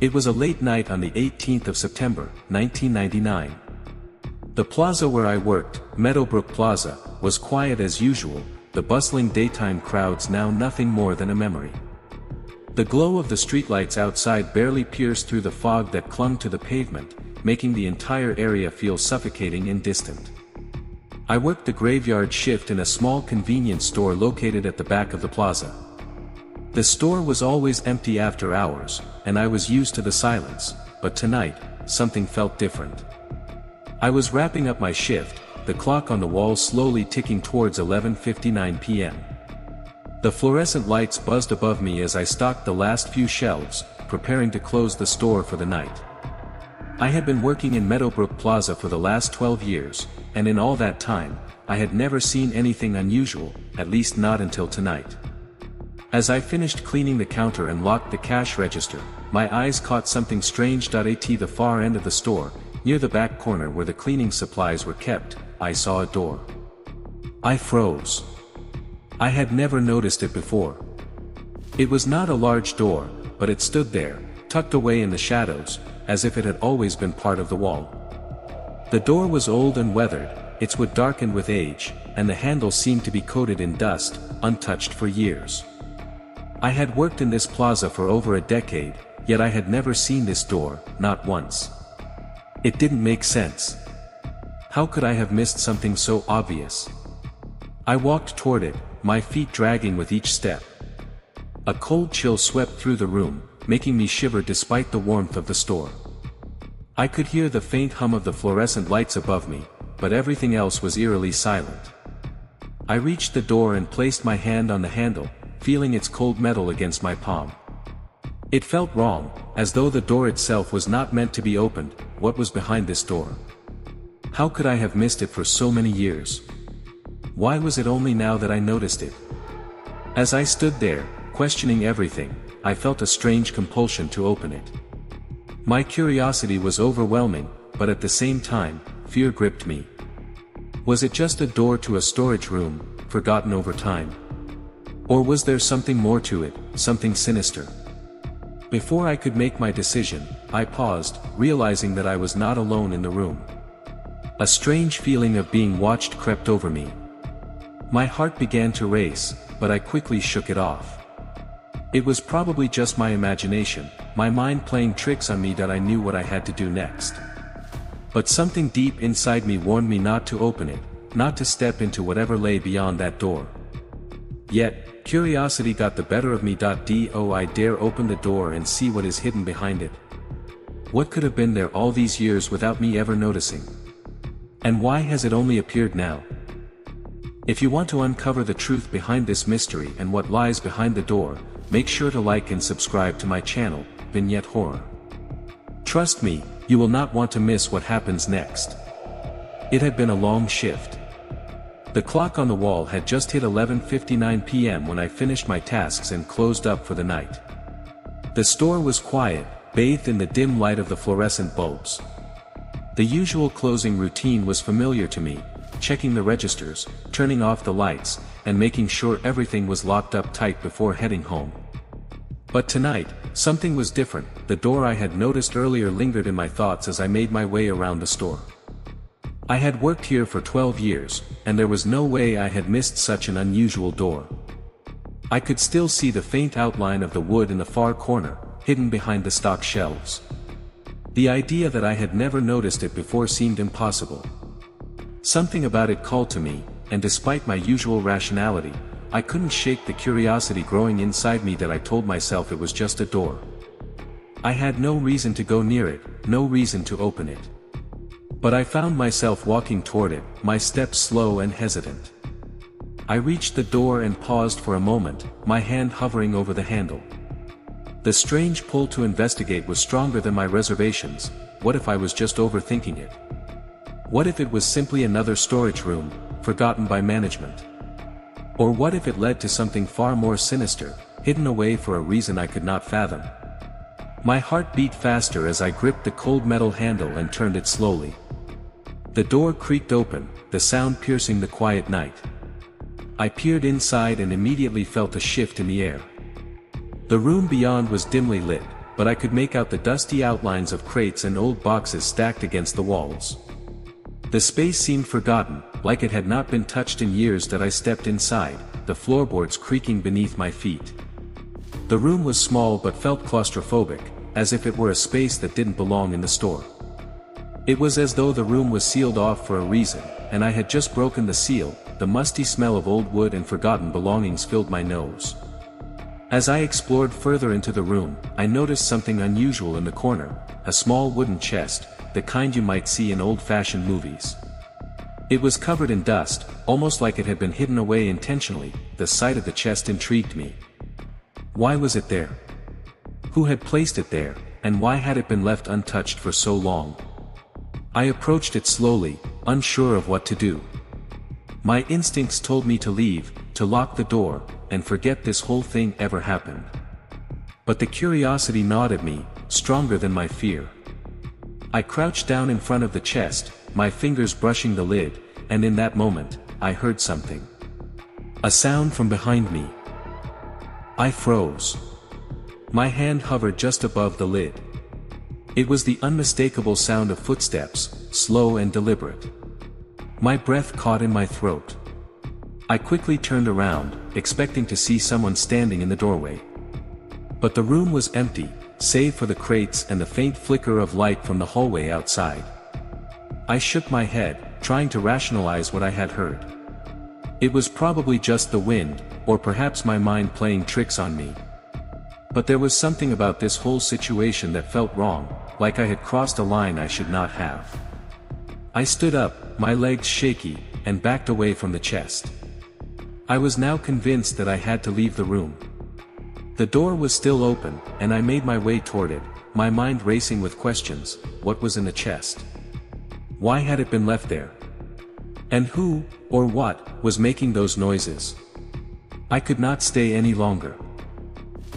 It was a late night on the 18th of September, 1999. The plaza where I worked, Meadowbrook Plaza, was quiet as usual, the bustling daytime crowds now nothing more than a memory. The glow of the streetlights outside barely pierced through the fog that clung to the pavement, making the entire area feel suffocating and distant. I worked the graveyard shift in a small convenience store located at the back of the plaza. The store was always empty after hours, and I was used to the silence, but tonight, something felt different. I was wrapping up my shift, the clock on the wall slowly ticking towards 11:59 p.m. The fluorescent lights buzzed above me as I stocked the last few shelves, preparing to close the store for the night. I had been working in Meadowbrook Plaza for the last 12 years, and in all that time, I had never seen anything unusual, at least not until tonight. As I finished cleaning the counter and locked the cash register, my eyes caught something strange. At the far end of the store, near the back corner where the cleaning supplies were kept, I saw a door. I froze. I had never noticed it before. It was not a large door, but it stood there, tucked away in the shadows, as if it had always been part of the wall. The door was old and weathered, its wood darkened with age, and the handle seemed to be coated in dust, untouched for years. I had worked in this plaza for over a decade, yet I had never seen this door, not once. It didn't make sense. How could I have missed something so obvious? I walked toward it, my feet dragging with each step. A cold chill swept through the room, making me shiver despite the warmth of the store. I could hear the faint hum of the fluorescent lights above me, but everything else was eerily silent. I reached the door and placed my hand on the handle, feeling its cold metal against my palm. It felt wrong, as though the door itself was not meant to be opened. What was behind this door? How could I have missed it for so many years? Why was it only now that I noticed it? As I stood there, questioning everything, I felt a strange compulsion to open it. My curiosity was overwhelming, but at the same time, fear gripped me. Was it just a door to a storage room, forgotten over time? Or was there something more to it, something sinister? Before I could make my decision, I paused, realizing that I was not alone in the room. A strange feeling of being watched crept over me. My heart began to race, but I quickly shook it off. It was probably just my imagination, my mind playing tricks on me. I knew what I had to do next. But something deep inside me warned me not to open it, not to step into whatever lay beyond that door. Yet, curiosity got the better of me. Do I dare open the door and see what is hidden behind it? What could have been there all these years without me ever noticing? And why has it only appeared now? If you want to uncover the truth behind this mystery and what lies behind the door, make sure to like and subscribe to my channel, Vignette Horror. Trust me, you will not want to miss what happens next. It had been a long shift. The clock on the wall had just hit 11:59 p.m. when I finished my tasks and closed up for the night. The store was quiet, bathed in the dim light of the fluorescent bulbs. The usual closing routine was familiar to me, checking the registers, turning off the lights, and making sure everything was locked up tight before heading home. But tonight, something was different. The door I had noticed earlier lingered in my thoughts as I made my way around the store. I had worked here for 12 years, and there was no way I had missed such an unusual door. I could still see the faint outline of the wood in the far corner, hidden behind the stock shelves. The idea that I had never noticed it before seemed impossible. Something about it called to me, and despite my usual rationality, I couldn't shake the curiosity growing inside me. I told myself it was just a door. I had no reason to go near it, no reason to open it. But I found myself walking toward it, my steps slow and hesitant. I reached the door and paused for a moment, my hand hovering over the handle. The strange pull to investigate was stronger than my reservations. What if I was just overthinking it? What if it was simply another storage room, forgotten by management? Or what if it led to something far more sinister, hidden away for a reason I could not fathom? My heart beat faster as I gripped the cold metal handle and turned it slowly. The door creaked open, the sound piercing the quiet night. I peered inside and immediately felt a shift in the air. The room beyond was dimly lit, but I could make out the dusty outlines of crates and old boxes stacked against the walls. The space seemed forgotten, like it had not been touched in years that I stepped inside, the floorboards creaking beneath my feet. The room was small but felt claustrophobic, as if it were a space that didn't belong in the store. It was as though the room was sealed off for a reason, and I had just broken the seal. The musty smell of old wood and forgotten belongings filled my nose. As I explored further into the room, I noticed something unusual in the corner, a small wooden chest, the kind you might see in old-fashioned movies. It was covered in dust, almost like it had been hidden away intentionally. The sight of the chest intrigued me. Why was it there? Who had placed it there, and why had it been left untouched for so long? I approached it slowly, unsure of what to do. My instincts told me to leave, to lock the door, and forget this whole thing ever happened. But the curiosity gnawed at me, stronger than my fear. I crouched down in front of the chest, my fingers brushing the lid, and in that moment, I heard something. A sound from behind me. I froze. My hand hovered just above the lid. It was the unmistakable sound of footsteps, slow and deliberate. My breath caught in my throat. I quickly turned around, expecting to see someone standing in the doorway. But the room was empty, save for the crates and the faint flicker of light from the hallway outside. I shook my head, trying to rationalize what I had heard. It was probably just the wind, or perhaps my mind playing tricks on me. But there was something about this whole situation that felt wrong, like I had crossed a line I should not have. I stood up, my legs shaky, and backed away from the chest. I was now convinced that I had to leave the room. The door was still open, and I made my way toward it, my mind racing with questions. What was in the chest? Why had it been left there? And who, or what, was making those noises? I could not stay any longer.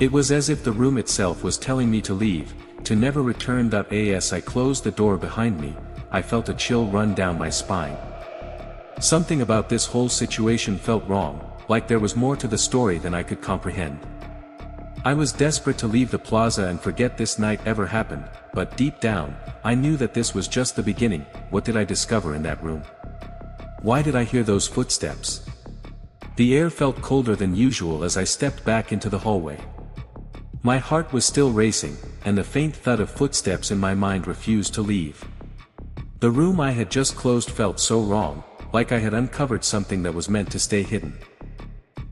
It was as if the room itself was telling me to leave, to never return. As I closed the door behind me, I felt a chill run down my spine. Something about this whole situation felt wrong, like there was more to the story than I could comprehend. I was desperate to leave the plaza and forget this night ever happened, but deep down, I knew that this was just the beginning. What did I discover in that room? Why did I hear those footsteps? The air felt colder than usual as I stepped back into the hallway. My heart was still racing, and the faint thud of footsteps in my mind refused to leave. The room I had just closed felt so wrong, like I had uncovered something that was meant to stay hidden.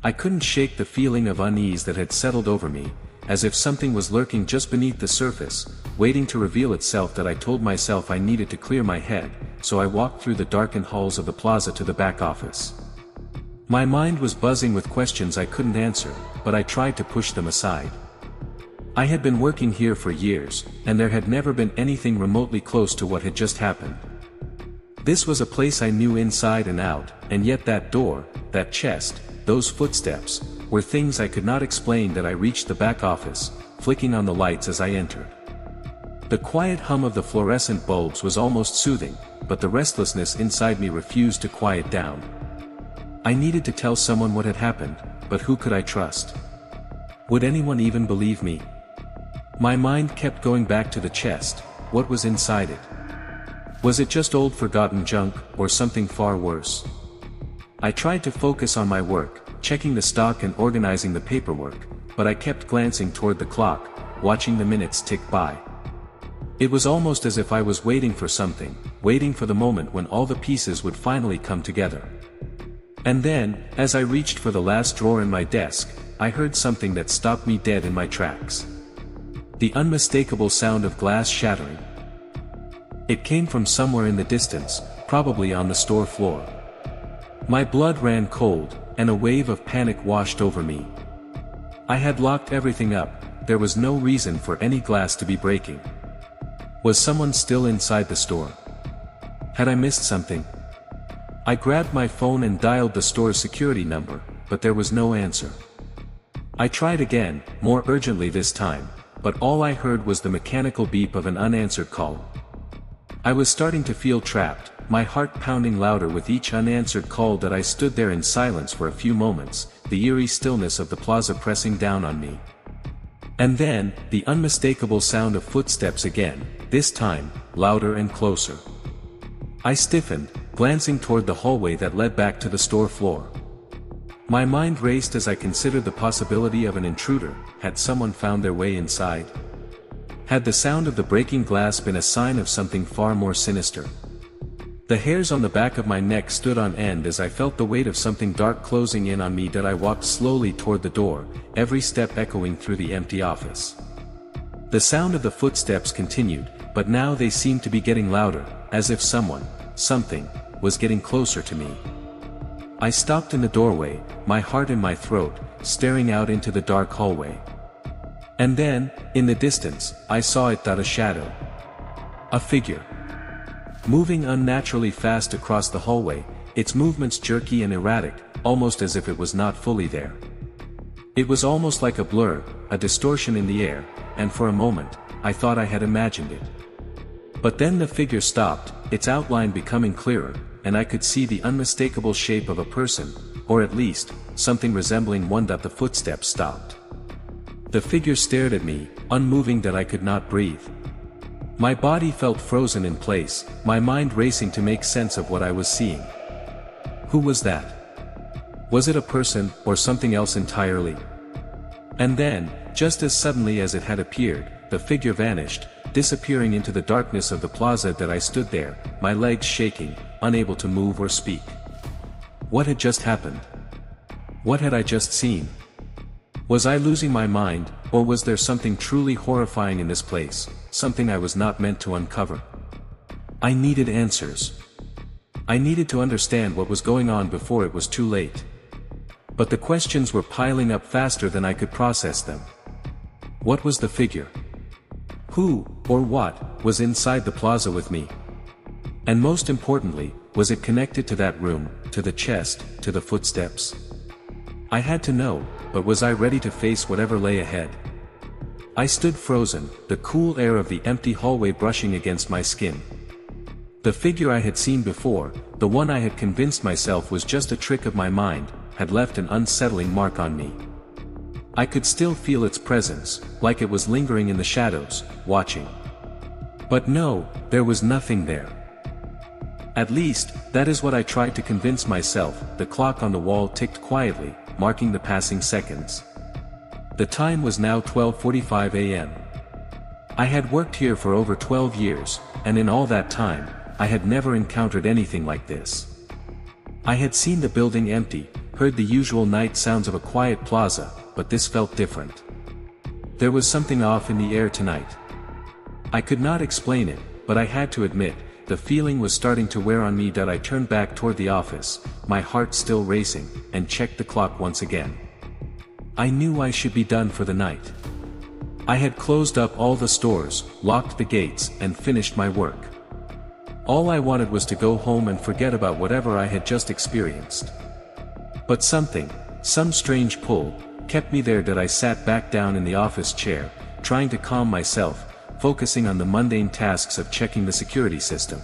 I couldn't shake the feeling of unease that had settled over me, as if something was lurking just beneath the surface, waiting to reveal itself. That I told myself I needed to clear my head, so I walked through the darkened halls of the plaza to the back office. My mind was buzzing with questions I couldn't answer, but I tried to push them aside. I had been working here for years, and there had never been anything remotely close to what had just happened. This was a place I knew inside and out, and yet that door, that chest, those footsteps, were things I could not explain. That I reached the back office, flicking on the lights as I entered. The quiet hum of the fluorescent bulbs was almost soothing, but the restlessness inside me refused to quiet down. I needed to tell someone what had happened, but who could I trust? Would anyone even believe me? My mind kept going back to the chest. What was inside it? Was it just old forgotten junk, or something far worse? I tried to focus on my work, checking the stock and organizing the paperwork, but I kept glancing toward the clock, watching the minutes tick by. It was almost as if I was waiting for something, waiting for the moment when all the pieces would finally come together. And then, as I reached for the last drawer in my desk, I heard something that stopped me dead in my tracks. The unmistakable sound of glass shattering. It came from somewhere in the distance, probably on the store floor. My blood ran cold, and a wave of panic washed over me. I had locked everything up. There was no reason for any glass to be breaking. Was someone still inside the store? Had I missed something? I grabbed my phone and dialed the store's security number, but there was no answer. I tried again, more urgently this time, but all I heard was the mechanical beep of an unanswered call. I was starting to feel trapped, my heart pounding louder with each unanswered call. That I stood there in silence for a few moments, the eerie stillness of the plaza pressing down on me. And then, the unmistakable sound of footsteps again, this time, louder and closer. I stiffened, glancing toward the hallway that led back to the store floor. My mind raced as I considered the possibility of an intruder. Had someone found their way inside? Had the sound of the breaking glass been a sign of something far more sinister? The hairs on the back of my neck stood on end as I felt the weight of something dark closing in on me. That I walked slowly toward the door, every step echoing through the empty office. The sound of the footsteps continued, but now they seemed to be getting louder, as if something, was getting closer to me. I stopped in the doorway, my heart in my throat, staring out into the dark hallway. And then, in the distance, I saw a shadow. A figure. Moving unnaturally fast across the hallway, its movements jerky and erratic, almost as if it was not fully there. It was almost like a blur, a distortion in the air, and for a moment, I thought I had imagined it. But then the figure stopped, its outline becoming clearer, and I could see the unmistakable shape of a person, or at least, something resembling one. The footsteps stopped. The figure stared at me, unmoving. That I could not breathe. My body felt frozen in place, my mind racing to make sense of what I was seeing. Who was that? Was it a person, or something else entirely? And then, just as suddenly as it had appeared, the figure vanished, disappearing into the darkness of the plaza. That I stood there, my legs shaking, unable to move or speak. What had just happened? What had I just seen? Was I losing my mind, or was there something truly horrifying in this place, something I was not meant to uncover? I needed answers. I needed to understand what was going on before it was too late. But the questions were piling up faster than I could process them. What was the figure? Who, or what, was inside the plaza with me? And most importantly, was it connected to that room, to the chest, to the footsteps? I had to know, but was I ready to face whatever lay ahead? I stood frozen, the cool air of the empty hallway brushing against my skin. The figure I had seen before, the one I had convinced myself was just a trick of my mind, had left an unsettling mark on me. I could still feel its presence, like it was lingering in the shadows, watching. But no, there was nothing there. At least, that is what I tried to convince myself. The clock on the wall ticked quietly, marking the passing seconds. The time was now 12:45 a.m. I had worked here for over 12 years, and in all that time, I had never encountered anything like this. I had seen the building empty, heard the usual night sounds of a quiet plaza, but this felt different. There was something off in the air tonight. I could not explain it, but I had to admit, the feeling was starting to wear on me. I turned back toward the office, my heart still racing, and checked the clock once again. I knew I should be done for the night. I had closed up all the stores, locked the gates, and finished my work. All I wanted was to go home and forget about whatever I had just experienced. But some strange pull, kept me there. I sat back down in the office chair, trying to calm myself, focusing on the mundane tasks of checking the security system.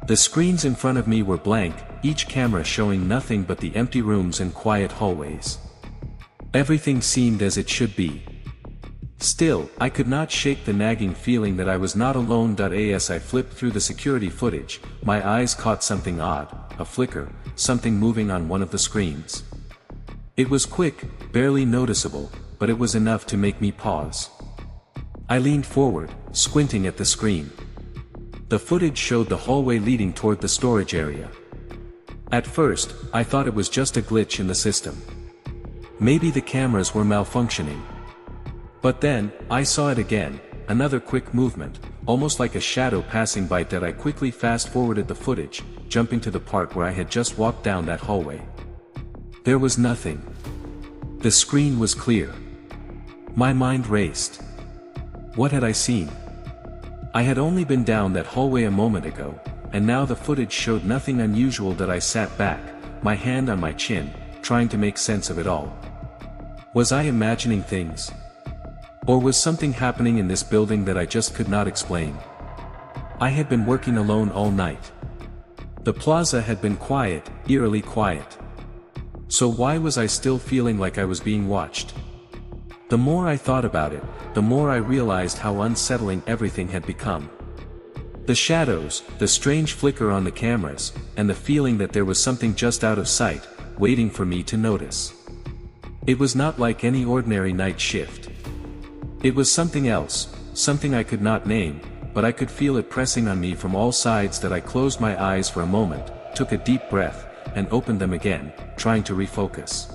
The screens in front of me were blank, each camera showing nothing but the empty rooms and quiet hallways. Everything seemed as it should be. Still, I could not shake the nagging feeling that I was not alone. As I flipped through the security footage, my eyes caught something odd, a flicker, something moving on one of the screens. It was quick, barely noticeable, but it was enough to make me pause. I leaned forward, squinting at the screen. The footage showed the hallway leading toward the storage area. At first, I thought it was just a glitch in the system. Maybe the cameras were malfunctioning. But then, I saw it again, another quick movement, almost like a shadow passing by. I quickly fast-forwarded the footage, jumping to the part where I had just walked down that hallway. There was nothing. The screen was clear. My mind raced. What had I seen? I had only been down that hallway a moment ago, and now the footage showed nothing unusual. I sat back, my hand on my chin, trying to make sense of it all. Was I imagining things? Or was something happening in this building that I just could not explain? I had been working alone all night. The plaza had been quiet, eerily quiet. So why was I still feeling like I was being watched? The more I thought about it, the more I realized how unsettling everything had become. The shadows, the strange flicker on the cameras, and the feeling that there was something just out of sight, waiting for me to notice. It was not like any ordinary night shift. It was something else, something I could not name, but I could feel it pressing on me from all sides. That I closed my eyes for a moment, took a deep breath, and opened them again, trying to refocus.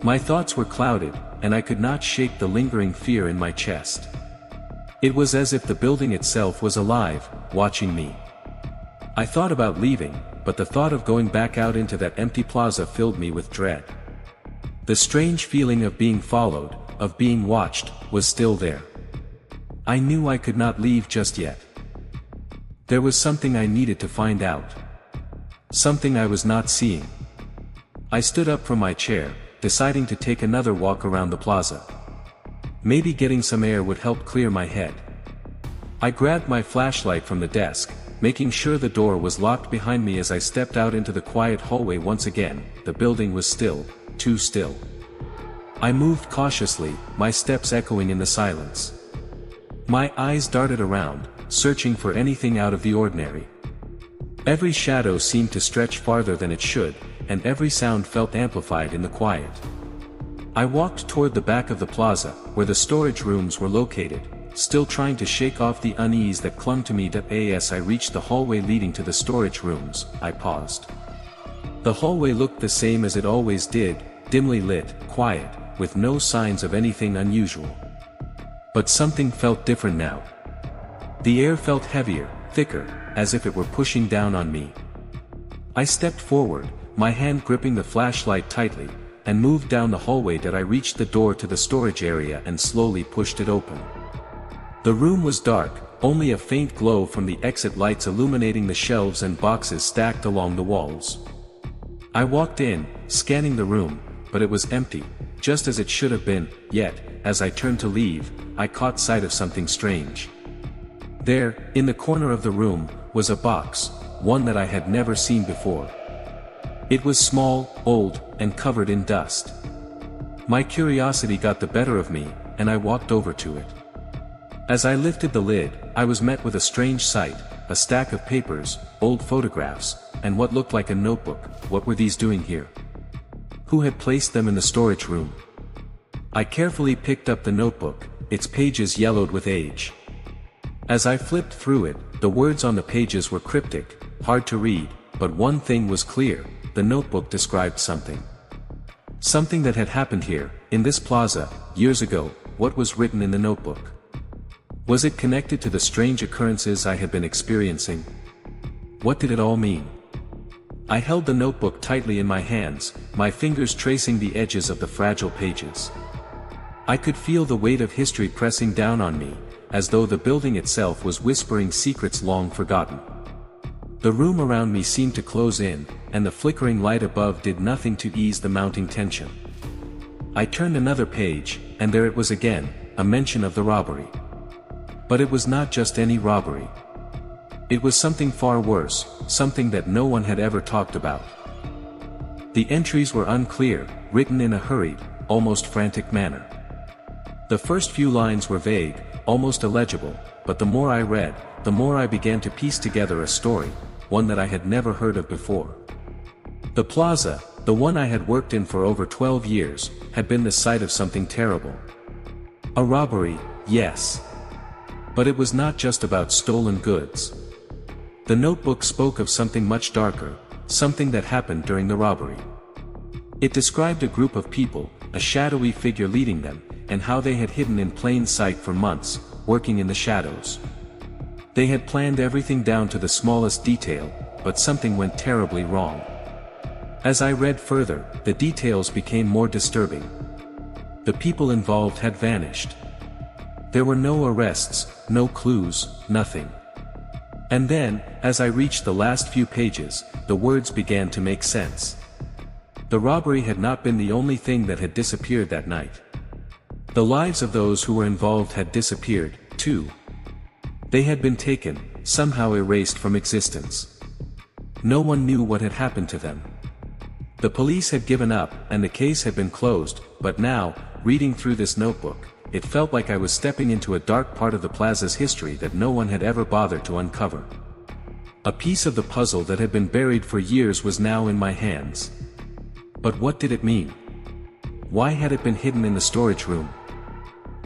My thoughts were clouded, and I could not shake the lingering fear in my chest. It was as if the building itself was alive, watching me. I thought about leaving, but the thought of going back out into that empty plaza filled me with dread. The strange feeling of being followed, of being watched, was still there. I knew I could not leave just yet. There was something I needed to find out. Something I was not seeing. I stood up from my chair, deciding to take another walk around the plaza. Maybe getting some air would help clear my head. I grabbed my flashlight from the desk, making sure the door was locked behind me. As I stepped out into the quiet hallway once again, the building was still, too still. I moved cautiously, my steps echoing in the silence. My eyes darted around, searching for anything out of the ordinary. Every shadow seemed to stretch farther than it should, and every sound felt amplified in the quiet. I walked toward the back of the plaza, where the storage rooms were located, still trying to shake off the unease that clung to me. As I reached the hallway leading to the storage rooms, I paused. The hallway looked the same as it always did, dimly lit, quiet, with no signs of anything unusual. But something felt different now. The air felt heavier, thicker, as if it were pushing down on me. I stepped forward, my hand gripping the flashlight tightly, and moved down the hallway. I reached the door to the storage area and slowly pushed it open. The room was dark, only a faint glow from the exit lights illuminating the shelves and boxes stacked along the walls. I walked in, scanning the room, but it was empty, just as it should have been. Yet, as I turned to leave, I caught sight of something strange. There, in the corner of the room, was a box, one that I had never seen before. It was small, old, and covered in dust. My curiosity got the better of me, and I walked over to it. As I lifted the lid, I was met with a strange sight, a stack of papers, old photographs, and what looked like a notebook. What were these doing here? Who had placed them in the storage room? I carefully picked up the notebook, its pages yellowed with age. As I flipped through it, the words on the pages were cryptic, hard to read, but one thing was clear: the notebook described something. Something that had happened here, in this plaza, years ago. What was written in the notebook? Was it connected to the strange occurrences I had been experiencing? What did it all mean? I held the notebook tightly in my hands, my fingers tracing the edges of the fragile pages. I could feel the weight of history pressing down on me, as though the building itself was whispering secrets long forgotten. The room around me seemed to close in, and the flickering light above did nothing to ease the mounting tension. I turned another page, and there it was again, a mention of the robbery. But it was not just any robbery. It was something far worse, something that no one had ever talked about. The entries were unclear, written in a hurried, almost frantic manner. The first few lines were vague, almost illegible, but the more I read, the more I began to piece together a story, one that I had never heard of before. The plaza, the one I had worked in for over 12 years, had been the site of something terrible. A robbery, yes. But it was not just about stolen goods. The notebook spoke of something much darker, something that happened during the robbery. It described a group of people, a shadowy figure leading them, and how they had hidden in plain sight for months, working in the shadows. They had planned everything down to the smallest detail, but something went terribly wrong. As I read further, the details became more disturbing. The people involved had vanished. There were no arrests, no clues, nothing. And then, as I reached the last few pages, the words began to make sense. The robbery had not been the only thing that had disappeared that night. The lives of those who were involved had disappeared, too. They had been taken, somehow erased from existence. No one knew what had happened to them. The police had given up, and the case had been closed, but now, reading through this notebook, it felt like I was stepping into a dark part of the plaza's history that no one had ever bothered to uncover. A piece of the puzzle that had been buried for years was now in my hands. But what did it mean? Why had it been hidden in the storage room?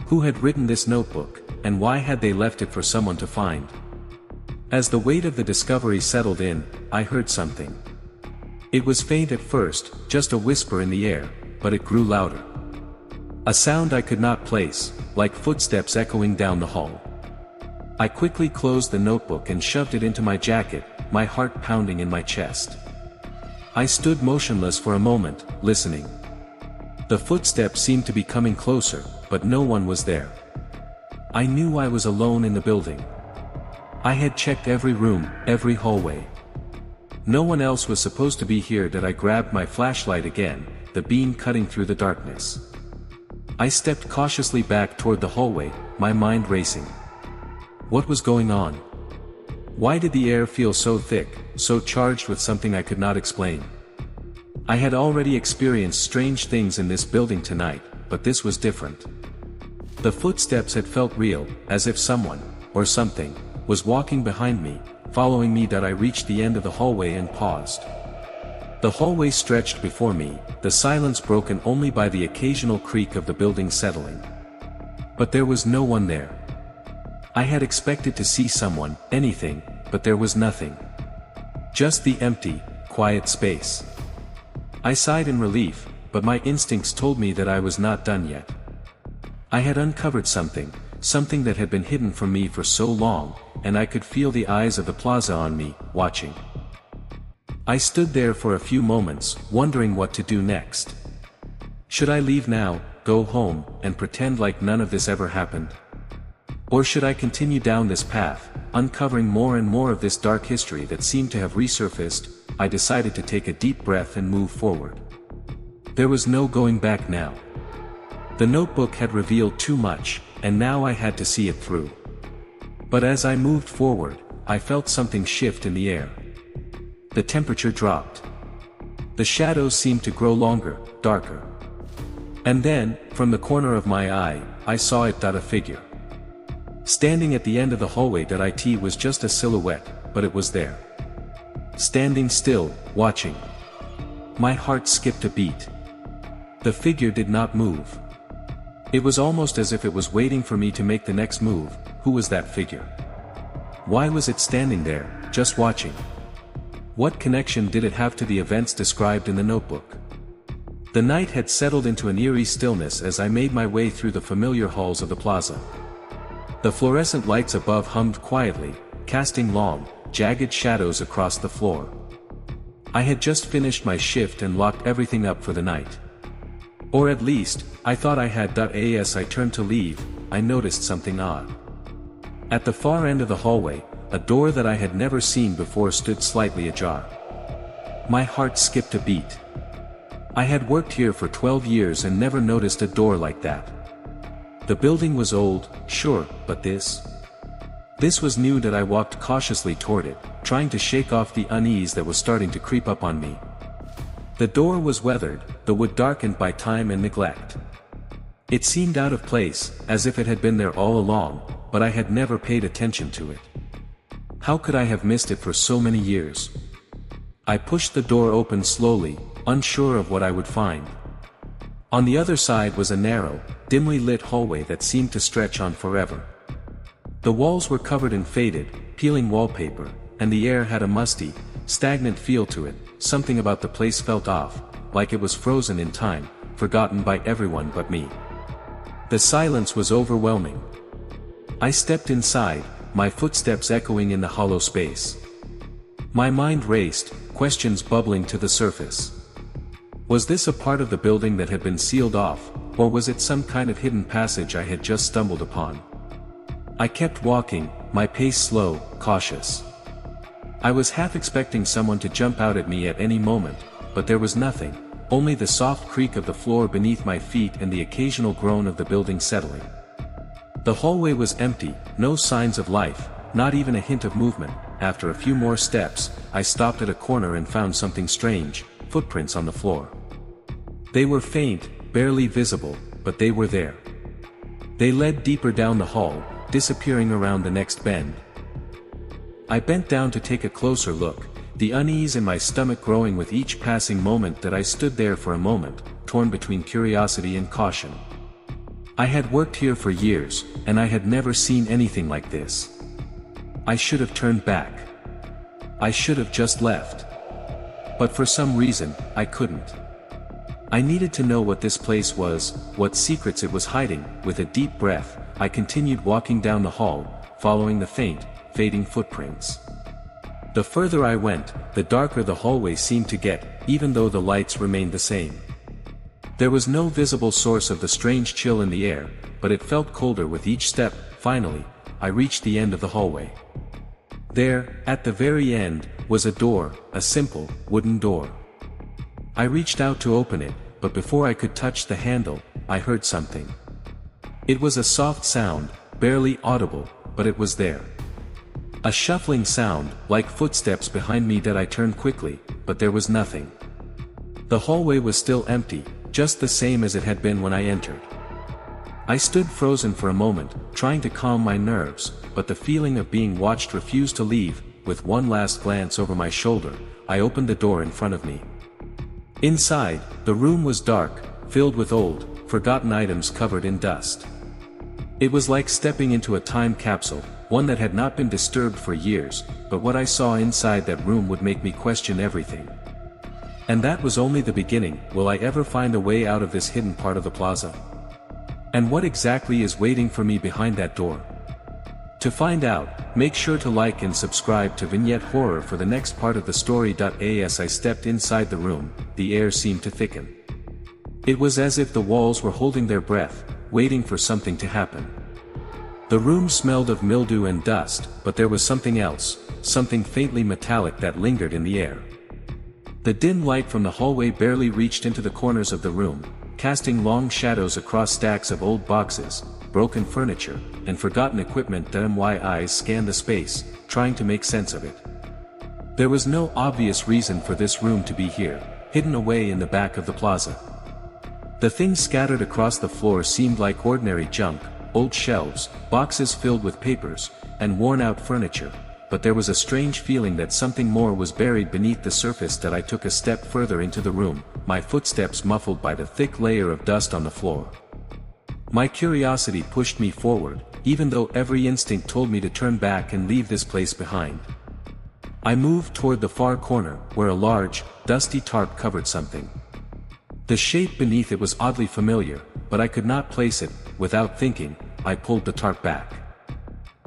Who had written this notebook, and why had they left it for someone to find? As the weight of the discovery settled in, I heard something. It was faint at first, just a whisper in the air, but it grew louder. A sound I could not place, like footsteps echoing down the hall. I quickly closed the notebook and shoved it into my jacket, my heart pounding in my chest. I stood motionless for a moment, listening. The footsteps seemed to be coming closer, but no one was there. I knew I was alone in the building. I had checked every room, every hallway. No one else was supposed to be here. I grabbed my flashlight again, the beam cutting through the darkness. I stepped cautiously back toward the hallway, my mind racing. What was going on? Why did the air feel so thick, so charged with something I could not explain? I had already experienced strange things in this building tonight, but this was different. The footsteps had felt real, as if someone, or something, was walking behind me, following me. I reached the end of the hallway and paused. The hallway stretched before me, the silence broken only by the occasional creak of the building settling. But there was no one there. I had expected to see someone, anything, but there was nothing. Just the empty, quiet space. I sighed in relief, but my instincts told me that I was not done yet. I had uncovered something that had been hidden from me for so long, and I could feel the eyes of the plaza on me, watching. I stood there for a few moments, wondering what to do next. Should I leave now, go home, and pretend like none of this ever happened? Or should I continue down this path, uncovering more and more of this dark history that seemed to have resurfaced? I decided to take a deep breath and move forward. There was no going back now. The notebook had revealed too much, and now I had to see it through. But as I moved forward, I felt something shift in the air. The temperature dropped. The shadows seemed to grow longer, darker. And then, from the corner of my eye, I saw it. A figure. Standing at the end of the hallway. It was just a silhouette, but it was there. Standing still, watching. My heart skipped a beat. The figure did not move. It was almost as if it was waiting for me to make the next move. Who was that figure? Why was it standing there, just watching? What connection did it have to the events described in the notebook? The night had settled into an eerie stillness as I made my way through the familiar halls of the plaza. The fluorescent lights above hummed quietly, casting long, jagged shadows across the floor. I had just finished my shift and locked everything up for the night. Or at least, I thought I had. As I turned to leave, I noticed something odd. At the far end of the hallway, a door that I had never seen before stood slightly ajar. My heart skipped a beat. I had worked here for 12 years and never noticed a door like that. The building was old, sure, but this was new. I walked cautiously toward it, trying to shake off the unease that was starting to creep up on me. The door was weathered, the wood darkened by time and neglect. It seemed out of place, as if it had been there all along, but I had never paid attention to it. How could I have missed it for so many years? I pushed the door open slowly, unsure of what I would find. On the other side was a narrow, dimly lit hallway that seemed to stretch on forever. The walls were covered in faded, peeling wallpaper, and the air had a musty, stagnant feel to it. Something about the place felt off, like it was frozen in time, forgotten by everyone but me. The silence was overwhelming. I stepped inside, my footsteps echoing in the hollow space. My mind raced, questions bubbling to the surface. Was this a part of the building that had been sealed off, or was it some kind of hidden passage I had just stumbled upon? I kept walking, my pace slow, cautious. I was half expecting someone to jump out at me at any moment, but there was nothing, only the soft creak of the floor beneath my feet and the occasional groan of the building settling. The hallway was empty, no signs of life, not even a hint of movement. After a few more steps, I stopped at a corner and found something strange, footprints on the floor. They were faint, barely visible, but they were there. They led deeper down the hall, disappearing around the next bend. I bent down to take a closer look, the unease in my stomach growing with each passing moment that I stood there for a moment, torn between curiosity and caution. I had worked here for years, and I had never seen anything like this. I should have turned back. I should have just left. But for some reason, I couldn't. I needed to know what this place was, what secrets it was hiding. With a deep breath, I continued walking down the hall, following the faint, fading footprints. The further I went, the darker the hallway seemed to get, even though the lights remained the same. There was no visible source of the strange chill in the air, but it felt colder with each step. Finally, I reached the end of the hallway. There, at the very end, was a door, a simple, wooden door. I reached out to open it, but before I could touch the handle, I heard something. It was a soft sound, barely audible, but it was there. A shuffling sound, like footsteps behind me that I turned quickly, but there was nothing. The hallway was still empty, just the same as it had been when I entered. I stood frozen for a moment, trying to calm my nerves, but the feeling of being watched refused to leave. With one last glance over my shoulder, I opened the door in front of me. Inside, the room was dark, filled with old, forgotten items covered in dust. It was like stepping into a time capsule, one that had not been disturbed for years, but what I saw inside that room would make me question everything. And that was only the beginning. Will I ever find a way out of this hidden part of the plaza? And what exactly is waiting for me behind that door? To find out, make sure to like and subscribe to Vignette Horror for the next part of the story. As I stepped inside the room, the air seemed to thicken. It was as if the walls were holding their breath, waiting for something to happen. The room smelled of mildew and dust, but there was something else, something faintly metallic that lingered in the air. The dim light from the hallway barely reached into the corners of the room, casting long shadows across stacks of old boxes, broken furniture, and forgotten equipment. My eyes scanned the space, trying to make sense of it. There was no obvious reason for this room to be here, hidden away in the back of the plaza. The things scattered across the floor seemed like ordinary junk, old shelves, boxes filled with papers, and worn-out furniture, but there was a strange feeling that something more was buried beneath the surface. I took a step further into the room, my footsteps muffled by the thick layer of dust on the floor. My curiosity pushed me forward, even though every instinct told me to turn back and leave this place behind. I moved toward the far corner, where a large, dusty tarp covered something. The shape beneath it was oddly familiar, but I could not place it. Without thinking, I pulled the tarp back.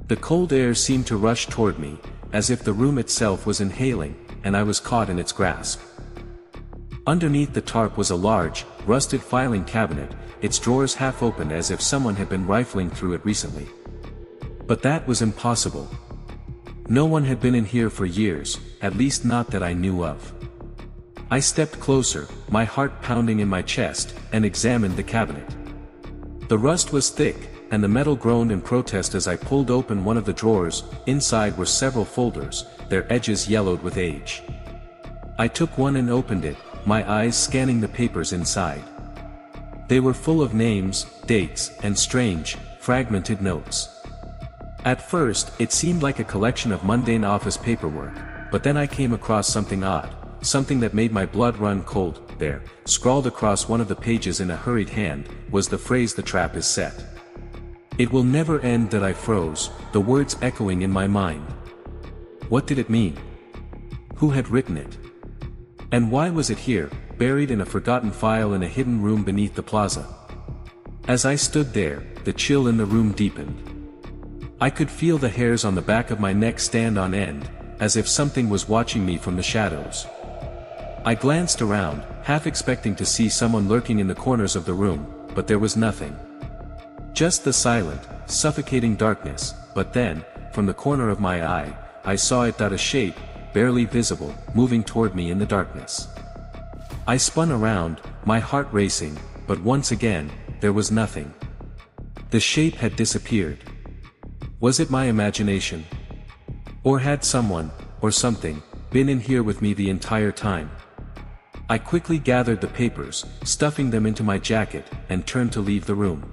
The cold air seemed to rush toward me, as if the room itself was inhaling, and I was caught in its grasp. Underneath the tarp was a large, rusted filing cabinet, its drawers half open as if someone had been rifling through it recently. But that was impossible. No one had been in here for years, at least not that I knew of. I stepped closer, my heart pounding in my chest, and examined the cabinet. The rust was thick, and the metal groaned in protest as I pulled open one of the drawers. Inside were several folders, their edges yellowed with age. I took one and opened it, my eyes scanning the papers inside. They were full of names, dates, and strange, fragmented notes. At first, it seemed like a collection of mundane office paperwork, but then I came across something odd, something that made my blood run cold. There, scrawled across one of the pages in a hurried hand, was the phrase, "The trap is set." It will never end. I froze, the words echoing in my mind. What did it mean? Who had written it? And why was it here, buried in a forgotten file in a hidden room beneath the plaza? As I stood there, the chill in the room deepened. I could feel the hairs on the back of my neck stand on end, as if something was watching me from the shadows. I glanced around, half expecting to see someone lurking in the corners of the room, but there was nothing. Just the silent, suffocating darkness. But then, from the corner of my eye, I saw it. A shape, barely visible, moving toward me in the darkness. I spun around, my heart racing, but once again, there was nothing. The shape had disappeared. Was it my imagination? Or had someone, or something, been in here with me the entire time? I quickly gathered the papers, stuffing them into my jacket, and turned to leave the room.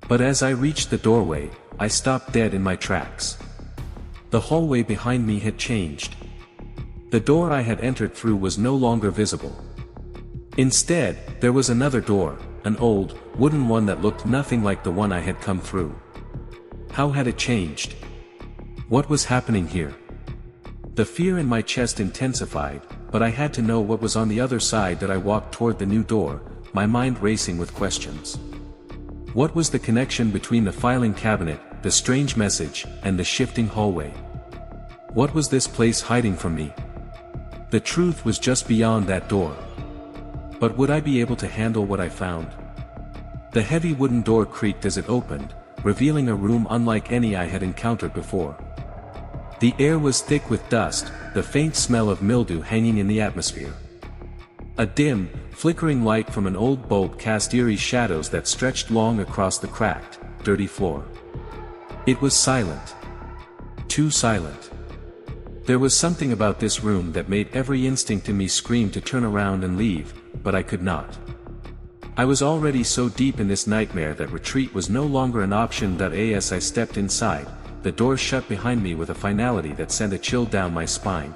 But as I reached the doorway, I stopped dead in my tracks. The hallway behind me had changed. The door I had entered through was no longer visible. Instead, there was another door, an old, wooden one that looked nothing like the one I had come through. How had it changed? What was happening here? The fear in my chest intensified, but I had to know what was on the other side. That I walked toward the new door, my mind racing with questions. What was the connection between the filing cabinet, the strange message, and the shifting hallway? What was this place hiding from me? The truth was just beyond that door. But would I be able to handle what I found? The heavy wooden door creaked as it opened, revealing a room unlike any I had encountered before. The air was thick with dust, the faint smell of mildew hanging in the atmosphere. A dim, flickering light from an old bulb cast eerie shadows that stretched long across the cracked, dirty floor. It was silent. Too silent. There was something about this room that made every instinct in me scream to turn around and leave, but I could not. I was already so deep in this nightmare that retreat was no longer an option. As I stepped inside, the door shut behind me with a finality that sent a chill down my spine.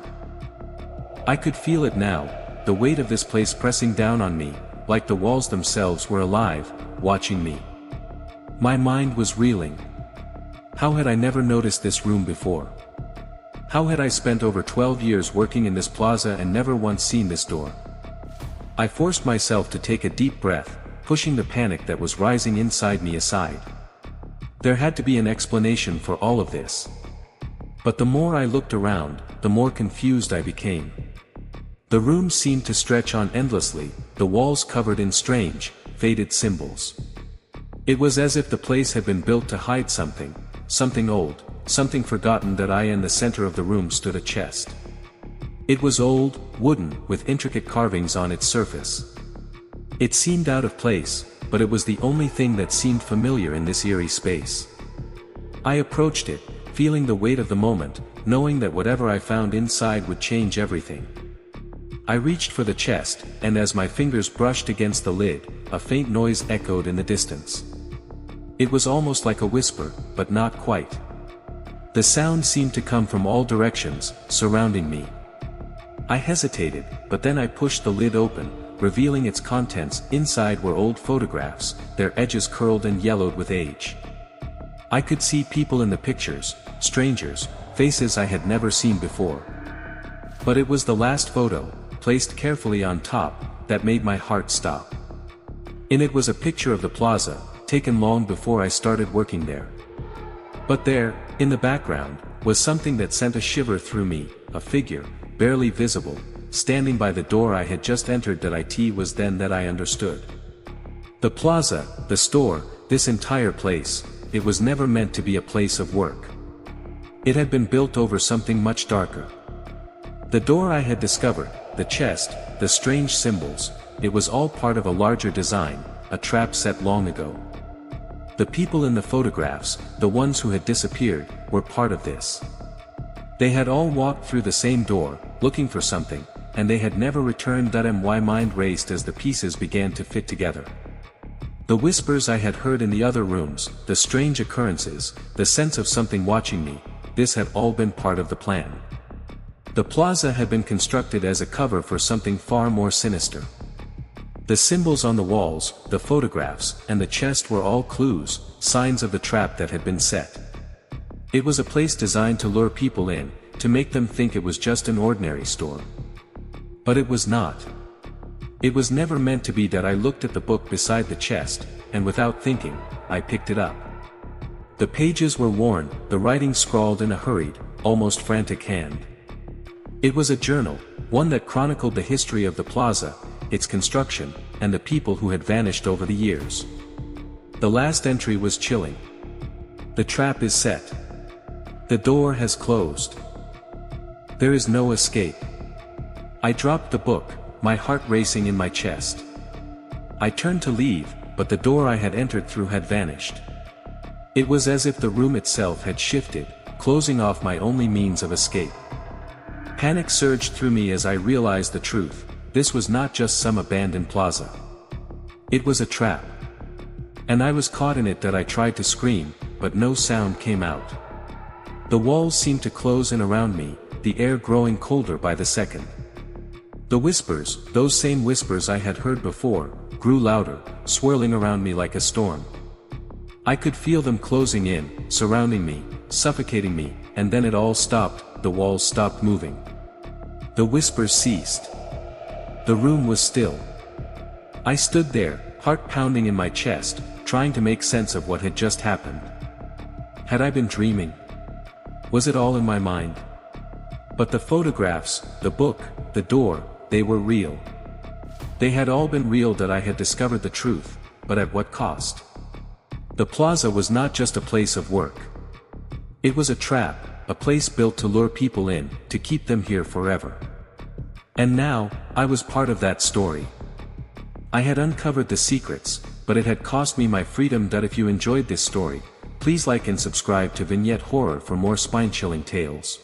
I could feel it now, the weight of this place pressing down on me, like the walls themselves were alive, watching me. My mind was reeling. How had I never noticed this room before? How had I spent over 12 years working in this plaza and never once seen this door? I forced myself to take a deep breath, pushing the panic that was rising inside me aside. There had to be an explanation for all of this. But the more I looked around, the more confused I became. The room seemed to stretch on endlessly, the walls covered in strange, faded symbols. It was as if the place had been built to hide something, something old, something forgotten. In the center of the room stood a chest. It was old, wooden, with intricate carvings on its surface. It seemed out of place, but it was the only thing that seemed familiar in this eerie space. I approached it, feeling the weight of the moment, knowing that whatever I found inside would change everything. I reached for the chest, and as my fingers brushed against the lid, a faint noise echoed in the distance. It was almost like a whisper, but not quite. The sound seemed to come from all directions, surrounding me. I hesitated, but then I pushed the lid open, revealing its contents. Inside were old photographs, their edges curled and yellowed with age. I could see people in the pictures, strangers, faces I had never seen before. But it was the last photo, placed carefully on top, that made my heart stop. In it was a picture of the plaza, taken long before I started working there. But there, in the background, was something that sent a shiver through me, a figure, barely visible, standing by the door I had just entered. It was then that I understood. The plaza, the store, this entire place, it was never meant to be a place of work. It had been built over something much darker. The door I had discovered, the chest, the strange symbols, it was all part of a larger design, a trap set long ago. The people in the photographs, the ones who had disappeared, were part of this. They had all walked through the same door, looking for something, and they had never returned. My mind raced as the pieces began to fit together. The whispers I had heard in the other rooms, the strange occurrences, the sense of something watching me, this had all been part of the plan. The plaza had been constructed as a cover for something far more sinister. The symbols on the walls, the photographs, and the chest were all clues, signs of the trap that had been set. It was a place designed to lure people in, to make them think it was just an ordinary store. But it was not. It was never meant to be. I looked at the book beside the chest, and without thinking, I picked it up. The pages were worn, the writing scrawled in a hurried, almost frantic hand. It was a journal, one that chronicled the history of the plaza, its construction, and the people who had vanished over the years. The last entry was chilling. The trap is set. The door has closed. There is no escape. I dropped the book, my heart racing in my chest. I turned to leave, but the door I had entered through had vanished. It was as if the room itself had shifted, closing off my only means of escape. Panic surged through me as I realized the truth. this was not just some abandoned plaza. It was a trap. And I was caught in it that I tried to scream, but no sound came out. The walls seemed to close in around me, the air growing colder by the second. The whispers, those same whispers I had heard before, grew louder, swirling around me like a storm. I could feel them closing in, surrounding me, suffocating me, and then it all stopped, the walls stopped moving. The whispers ceased. The room was still. I stood there, heart pounding in my chest, trying to make sense of what had just happened. Had I been dreaming? Was it all in my mind? But the photographs, the book, the door, they were real. They had all been real that I had discovered the truth, but at what cost? The plaza was not just a place of work. It was a trap, a place built to lure people in, to keep them here forever. And now, I was part of that story. I had uncovered the secrets, but it had cost me my freedom. That if you enjoyed this story, please like and subscribe to Vignette Horror for more spine-chilling tales.